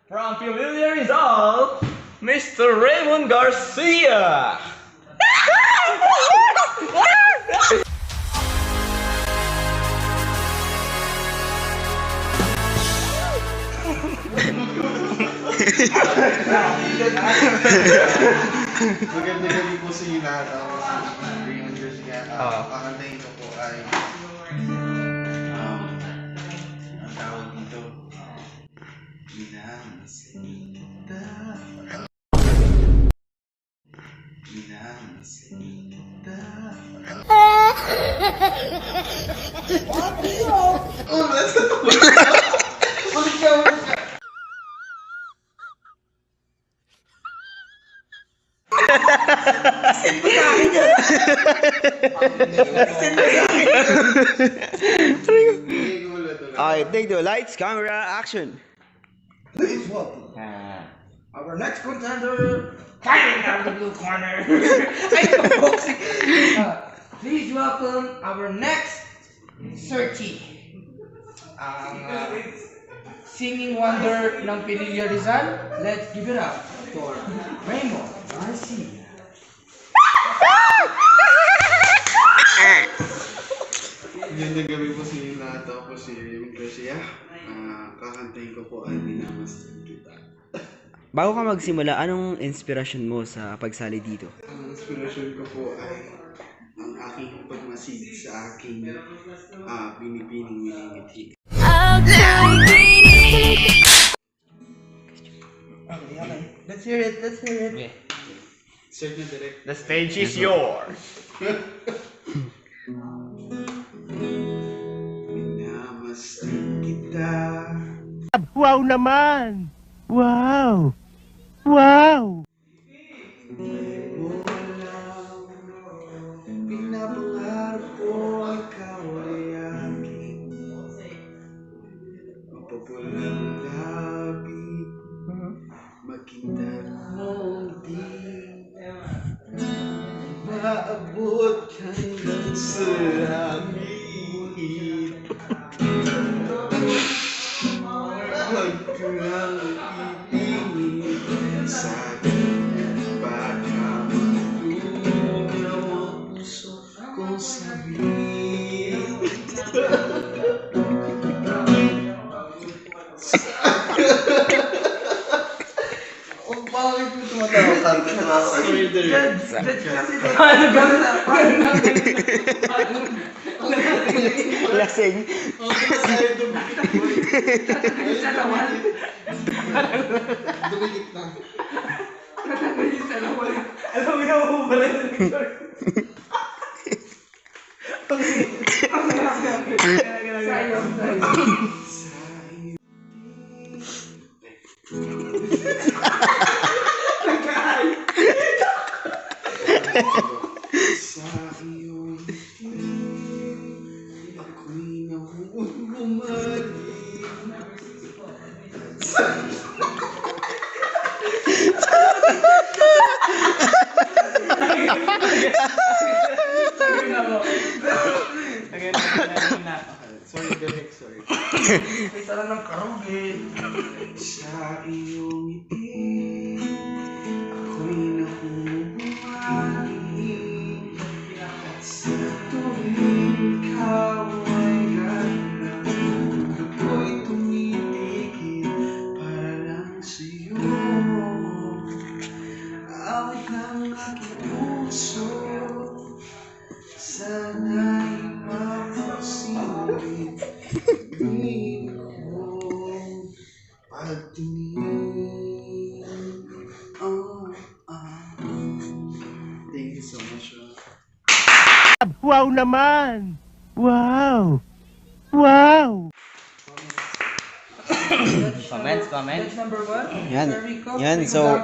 From Pililia Rizal, Mr. Raymond Garcia. Maganda gabi po sa inyo lahat. Ako si Raymond Garcia. Kakantayin ko po ay ang tawag dito, Minamasita. Minamasita. Oh, that's the one. Ulit ka. Alright, take the lights, camera, action. Please welcome our next contender, fighting out of the blue corner. Please welcome our next searchy. Singing wonder ng Pililia Rizal. Let's give it up for Raymond Garcia. Magandang gabi po sa inyo lahat. Ako po si Raymond Garcia. Kakantayin ko po ay Minamastan Kita. Bago ka magsimula, anong inspirasyon mo sa pagsali dito? Ang inspirasyon ko po ay ang aking pagmasid sa aking binibining miningiti. Okay. Let's hear it. Sir na direct. The stage is yours. Minamastan kita. Wow naman! Wow! Wow! Mo alam, pinapangarap ko ikaw ay aking mapapulang labi, makita mo di maabot hanggang sa langit. Magkulang ipinit sa akin, baka magtunaw ang puso kong sabihin. Oh, bakit mo tumatawa ka? Sorry, Derek. Lasing. Dumikit na. Alam mo na mo pala yung Sa iyong ngiti, ako'y nahuhumaling. Sorry, Derek, sorry. May sara ng karog eh. Sa iyong ngiti, ako'y nahuhumaling. Sa tuwing ikaw ay ganda, ako'y tumitigil para lang sa'yo. Awit ng aking puso, sana'y mapasilip. Hindi kong pagtingin. Thank you so much. Wow naman! Wow! Wow! Comments. That's number one. Yan. Where we go. Yan, so